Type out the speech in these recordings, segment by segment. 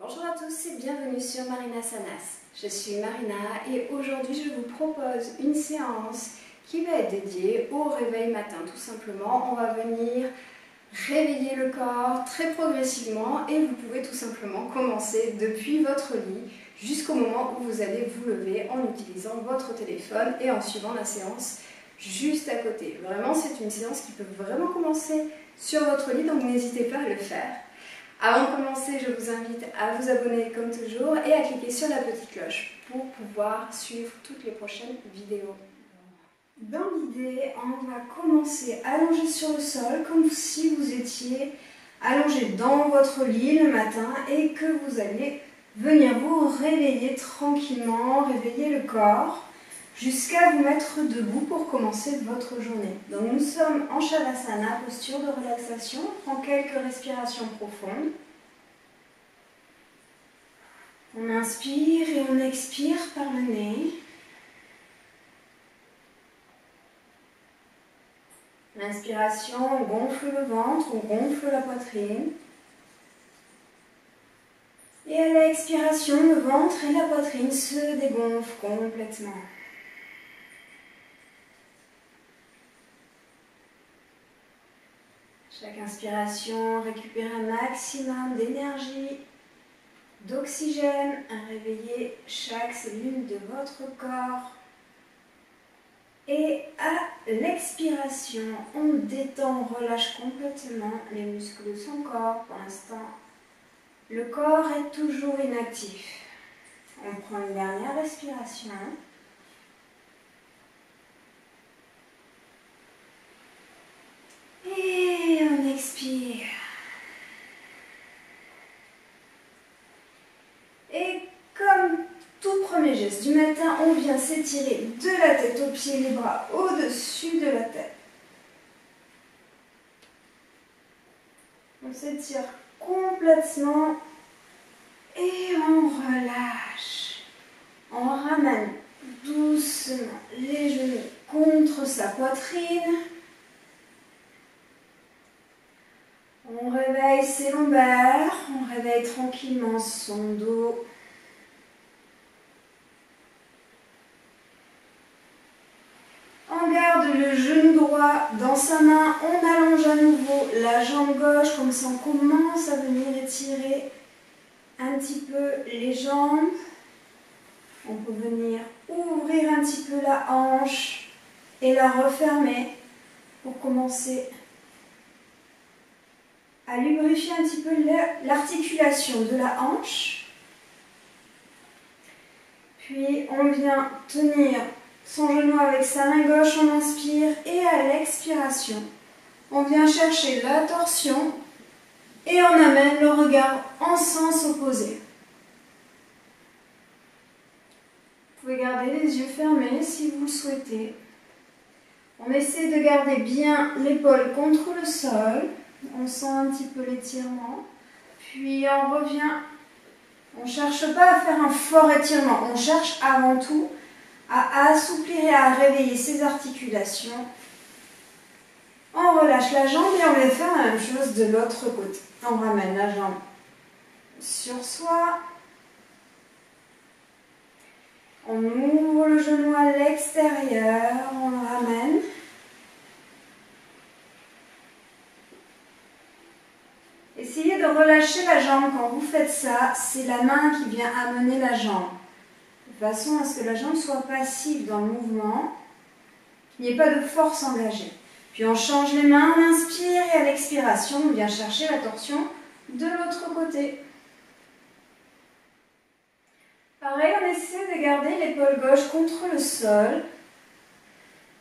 Bonjour à tous et bienvenue sur Marina Sanas. Je suis Marina et aujourd'hui je vous propose une séance qui va être dédiée au réveil matin. Tout simplement, on va venir réveiller le corps très progressivement et vous pouvez tout simplement commencer depuis votre lit jusqu'au moment où vous allez vous lever en utilisant votre téléphone et en suivant la séance juste à côté. Vraiment, c'est une séance qui peut vraiment commencer sur votre lit, donc n'hésitez pas à le faire. Avant de commencer, je vous invite à vous abonner comme toujours et à cliquer sur la petite cloche pour pouvoir suivre toutes les prochaines vidéos. Dans l'idée, on va commencer allongé sur le sol, comme si vous étiez allongé dans votre lit le matin et que vous alliez venir vous réveiller tranquillement, réveiller le corps, jusqu'à vous mettre debout pour commencer votre journée. Donc nous sommes en Shavasana, posture de relaxation. On prend quelques respirations profondes. On inspire et on expire par le nez. L'inspiration, on gonfle le ventre, on gonfle la poitrine. Et à l'expiration, le ventre et la poitrine se dégonflent complètement. Chaque inspiration, récupère un maximum d'énergie, d'oxygène, à réveiller chaque cellule de votre corps. Et à l'expiration, on détend, on relâche complètement les muscles de son corps. Pour l'instant, le corps est toujours inactif. On prend une dernière respiration. Et on expire. Et comme tout premier geste du matin, on vient s'étirer de la tête aux pieds, les bras au-dessus de la tête. On s'étire complètement et on relâche. On ramène doucement les genoux contre sa poitrine. On réveille ses lombaires, on réveille tranquillement son dos. On garde le genou droit dans sa main, on allonge à nouveau la jambe gauche, comme ça on commence à venir étirer un petit peu les jambes. On peut venir ouvrir un petit peu la hanche et la refermer pour commencer à lubrifier un petit peu l'articulation de la hanche. Puis on vient tenir son genou avec sa main gauche, on inspire et à l'expiration, on vient chercher la torsion et on amène le regard en sens opposé. Vous pouvez garder les yeux fermés si vous le souhaitez. On essaie de garder bien l'épaule contre le sol. On sent un petit peu l'étirement. Puis on revient. On ne cherche pas à faire un fort étirement. On cherche avant tout à assouplir et à réveiller ses articulations. On relâche la jambe et on va faire la même chose de l'autre côté. On ramène la jambe sur soi. On ouvre le genou à l'extérieur. On le ramène. Essayez de relâcher la jambe quand vous faites ça. C'est la main qui vient amener la jambe. De façon à ce que la jambe soit passive dans le mouvement, qu'il n'y ait pas de force engagée. Puis on change les mains, on inspire et à l'expiration, on vient chercher la torsion de l'autre côté. Pareil, on essaie de garder l'épaule gauche contre le sol.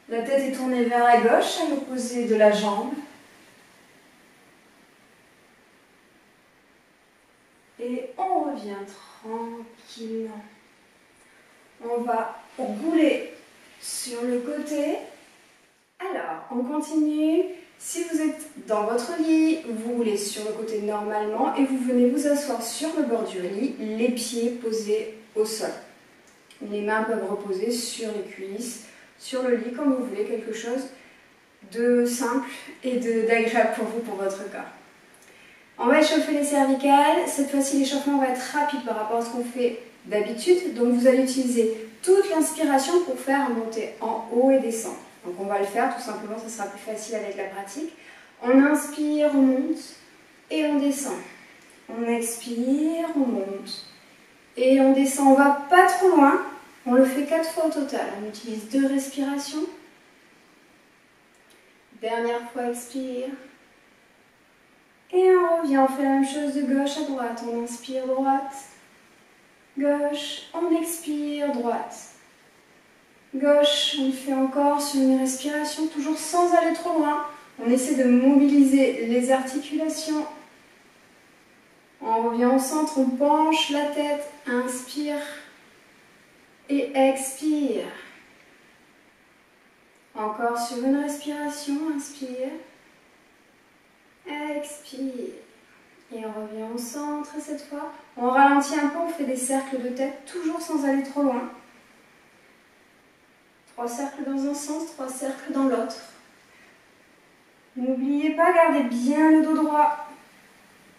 La tête est tournée vers la gauche, à l'opposé de la jambe. Et on revient tranquillement. On va rouler sur le côté. Alors, on continue. Si vous êtes dans votre lit, vous roulez sur le côté normalement et vous venez vous asseoir sur le bord du lit, les pieds posés au sol. Les mains peuvent reposer sur les cuisses, sur le lit, comme vous voulez, quelque chose de simple et d'agréable pour vous, pour votre corps. On va échauffer les cervicales. Cette fois-ci, l'échauffement va être rapide par rapport à ce qu'on fait d'habitude. Donc vous allez utiliser toute l'inspiration pour faire monter en haut et descendre. Donc on va le faire tout simplement, ça sera plus facile avec la pratique. On inspire, on monte et on descend. On expire, on monte et on descend. On ne va pas trop loin. On le fait 4 fois au total. On utilise 2 respirations. Dernière fois, expire. Et on revient, on fait la même chose de gauche à droite. On inspire, droite, gauche, on expire, droite, gauche. On le fait encore sur une respiration, toujours sans aller trop loin. On essaie de mobiliser les articulations. On revient au centre, on penche la tête, inspire et expire. Encore sur une respiration, inspire, expire. Et on revient au centre et cette fois, on ralentit un peu, on fait des cercles de tête, toujours sans aller trop loin. 3 cercles dans un sens, 3 cercles dans l'autre. N'oubliez pas, gardez bien le dos droit.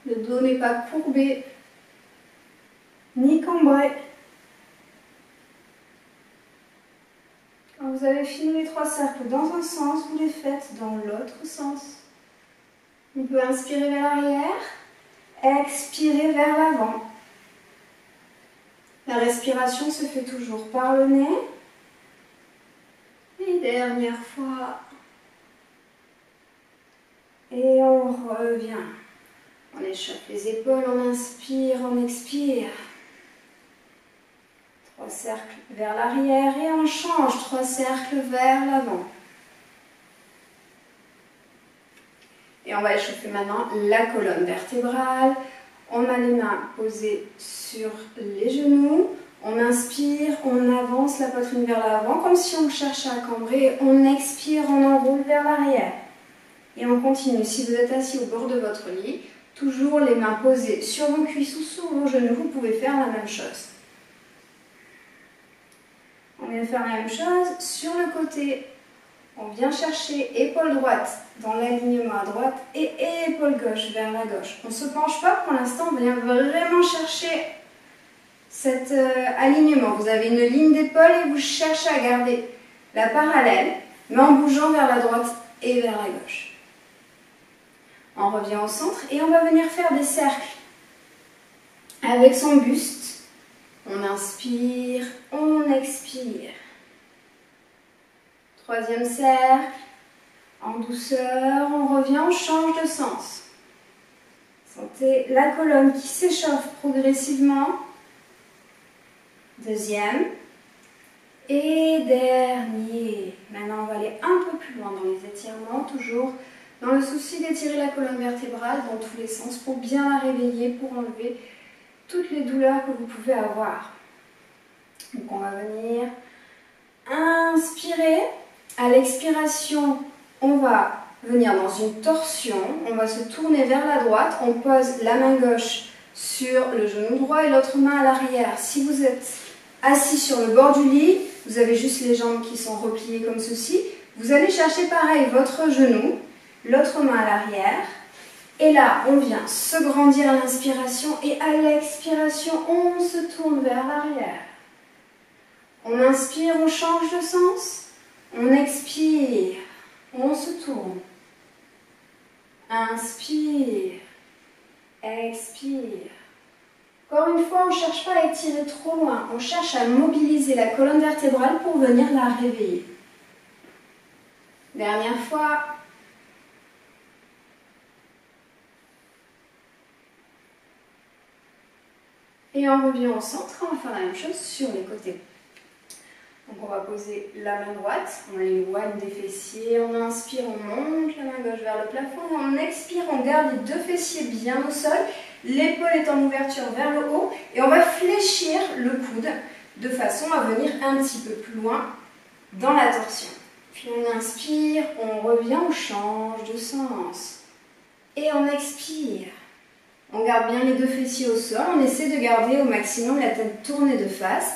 Le dos n'est pas courbé, ni cambré. Quand vous avez fini les 3 cercles dans un sens, vous les faites dans l'autre sens. On peut inspirer vers l'arrière, expirer vers l'avant. La respiration se fait toujours par le nez. Et dernière fois. Et on revient. On échauffe les épaules, on inspire, on expire. 3 cercles vers l'arrière et on change. 3 cercles vers l'avant. Et on va échauffer maintenant la colonne vertébrale. On a les mains posées sur les genoux. On inspire, on avance la poitrine vers l'avant, comme si on cherchait à cambrer. On expire, on enroule vers l'arrière. Et on continue. Si vous êtes assis au bord de votre lit, toujours les mains posées sur vos cuisses ou sur vos genoux, vous pouvez faire la même chose. On vient faire la même chose sur le côté. On vient chercher épaule droite dans l'alignement à droite et épaule gauche vers la gauche. On ne se penche pas pour l'instant, on vient vraiment chercher cet alignement. Vous avez une ligne d'épaule et vous cherchez à garder la parallèle, mais en bougeant vers la droite et vers la gauche. On revient au centre et on va venir faire des cercles avec son buste. On inspire, on expire. 3e cercle, en douceur, on revient, on change de sens. Sentez la colonne qui s'échauffe progressivement. 2e et dernier. Maintenant, on va aller un peu plus loin dans les étirements, toujours dans le souci d'étirer la colonne vertébrale dans tous les sens pour bien la réveiller, pour enlever toutes les douleurs que vous pouvez avoir. Donc, on va venir inspirer. À l'expiration, on va venir dans une torsion, on va se tourner vers la droite, on pose la main gauche sur le genou droit et l'autre main à l'arrière. Si vous êtes assis sur le bord du lit, vous avez juste les jambes qui sont repliées comme ceci, vous allez chercher pareil votre genou, l'autre main à l'arrière, et là on vient se grandir à l'inspiration et à l'expiration on se tourne vers l'arrière. On inspire, on change de sens. On expire, on se tourne. Inspire, expire. Encore une fois, on ne cherche pas à étirer trop loin. On cherche à mobiliser la colonne vertébrale pour venir la réveiller. Dernière fois. Et on revient au centre. On va faire la même chose sur les côtés. Donc on va poser la main droite, on l'éloigne des fessiers, on inspire, on monte la main gauche vers le plafond, on expire, on garde les 2 fessiers bien au sol, l'épaule est en ouverture vers le haut et on va fléchir le coude de façon à venir un petit peu plus loin dans la torsion. Puis on inspire, on revient, on change de sens et on expire. On garde bien les 2 fessiers au sol, on essaie de garder au maximum la tête tournée de face.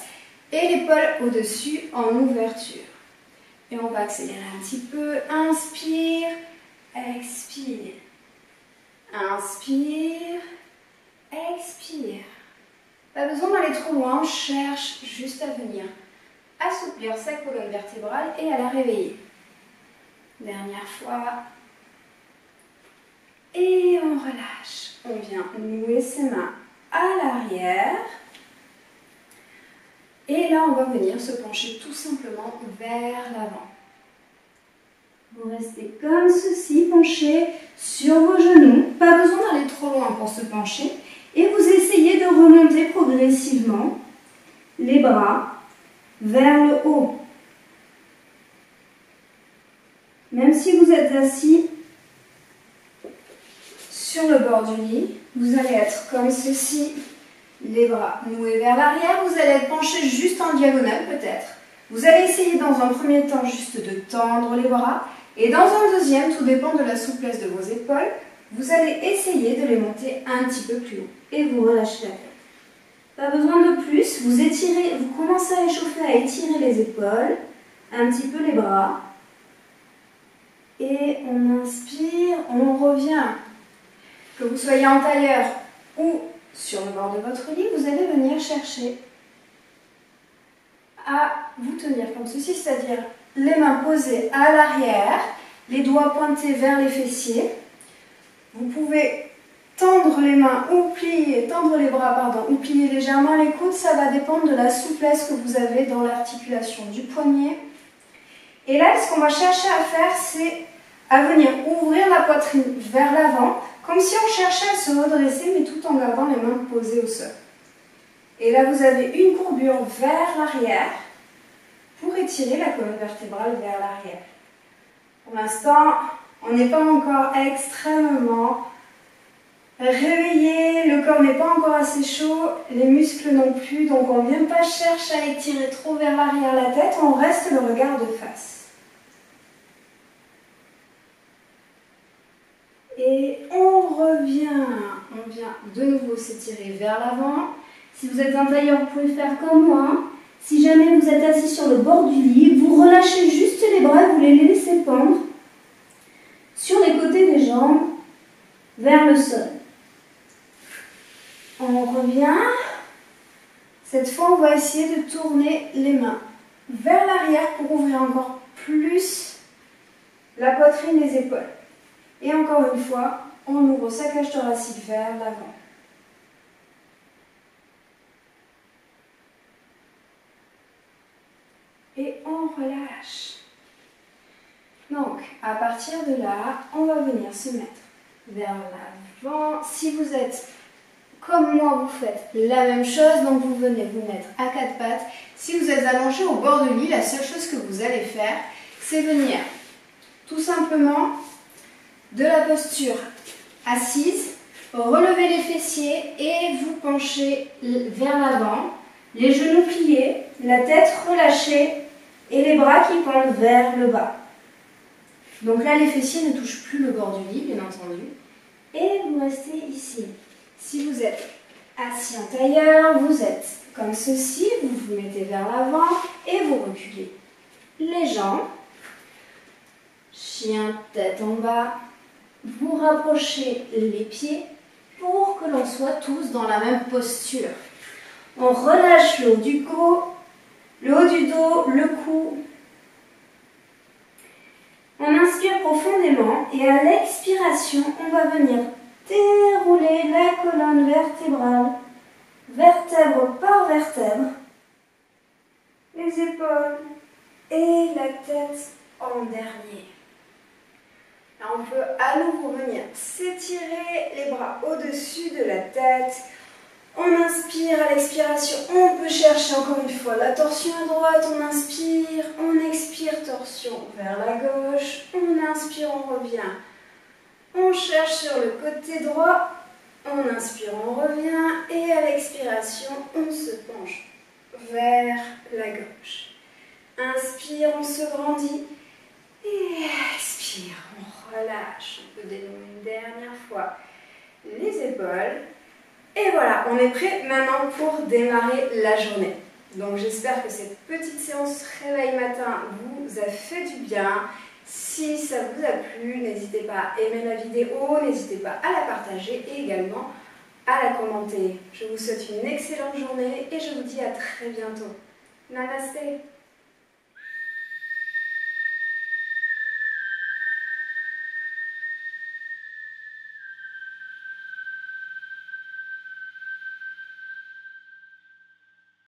Et l'épaule au-dessus en ouverture. Et on va accélérer un petit peu. Inspire, expire. Inspire, expire. Pas besoin d'aller trop loin, on cherche juste à venir assouplir sa colonne vertébrale et à la réveiller. Dernière fois. Et on relâche. On vient nouer ses mains à l'arrière. Et là, on va venir se pencher tout simplement vers l'avant. Vous restez comme ceci, penché sur vos genoux. Pas besoin d'aller trop loin pour se pencher. Et vous essayez de remonter progressivement les bras vers le haut. Même si vous êtes assis sur le bord du lit, vous allez être comme ceci, les bras noués vers l'arrière. Vous allez être penché juste en diagonale peut-être. Vous allez essayer dans un premier temps juste de tendre les bras. Et dans un deuxième, tout dépend de la souplesse de vos épaules, vous allez essayer de les monter un petit peu plus haut. Et vous relâchez la tête. Pas besoin de plus, vous étirez, vous commencez à échauffer, à étirer les épaules, un petit peu les bras. Et on inspire, on revient. Que vous soyez en tailleur ou sur le bord de votre lit, vous allez venir chercher à vous tenir comme ceci, c'est-à-dire les mains posées à l'arrière, les doigts pointés vers les fessiers. Vous pouvez tendre les mains ou plier, tendre les bras, pardon, ou plier légèrement les coudes, ça va dépendre de la souplesse que vous avez dans l'articulation du poignet. Et là, ce qu'on va chercher à faire, c'est à venir ouvrir la poitrine vers l'avant, comme si on cherchait à se redresser, mais tout en gardant les mains posées au sol. Et là, vous avez une courbure vers l'arrière pour étirer la colonne vertébrale vers l'arrière. Pour l'instant, on n'est pas encore extrêmement réveillé, le corps n'est pas encore assez chaud, les muscles non plus, donc on ne vient pas chercher à étirer trop vers l'arrière la tête, on reste le regard de face. Et on vient de nouveau s'étirer vers l'avant. Si vous êtes un tailleur, vous pouvez faire comme moi. Si jamais vous êtes assis sur le bord du lit, vous relâchez juste les bras, vous les laissez pendre sur les côtés des jambes vers le sol. On revient. Cette fois, on va essayer de tourner les mains vers l'arrière pour ouvrir encore plus la poitrine, les épaules. Et encore une fois, on ouvre sa cage thoracique vers l'avant. Et on relâche. Donc, à partir de là, on va venir se mettre vers l'avant. Si vous êtes comme moi, vous faites la même chose, donc vous venez vous mettre à quatre pattes. Si vous êtes allongé au bord du lit, la seule chose que vous allez faire, c'est venir tout simplement de la posture assise, relever les fessiers et vous penchez vers l'avant, les genoux pliés, la tête relâchée et les bras qui pendent vers le bas. Donc là, les fessiers ne touchent plus le bord du lit, bien entendu. Et vous restez ici. Si vous êtes assis en tailleur, vous êtes comme ceci, vous vous mettez vers l'avant et vous reculez les jambes. Chien, tête en bas. Vous rapprochez les pieds pour que l'on soit tous dans la même posture. On relâche le haut du cou, le haut du dos, le cou. On inspire profondément et à l'expiration, on va venir dérouler la colonne vertébrale, vertèbre par vertèbre, les épaules et la tête en dernier. Là, on peut à nouveau venir s'étirer les bras au-dessus de la tête. On inspire à l'expiration, on peut chercher encore une fois la torsion à droite, on inspire, on expire, torsion vers la gauche, on inspire, on revient. On cherche sur le côté droit, on inspire, on revient et à l'expiration, on se penche vers la gauche. Inspire, on se grandit et expire, on relâche. On peut dénouer une dernière fois les épaules. Et voilà, on est prêt maintenant pour démarrer la journée. Donc j'espère que cette petite séance réveil matin vous a fait du bien Si ça vous a plu, n'hésitez pas à aimer la vidéo, n'hésitez pas à la partager et également à la commenter. Je vous souhaite une excellente journée et je vous dis à très bientôt. Namasté.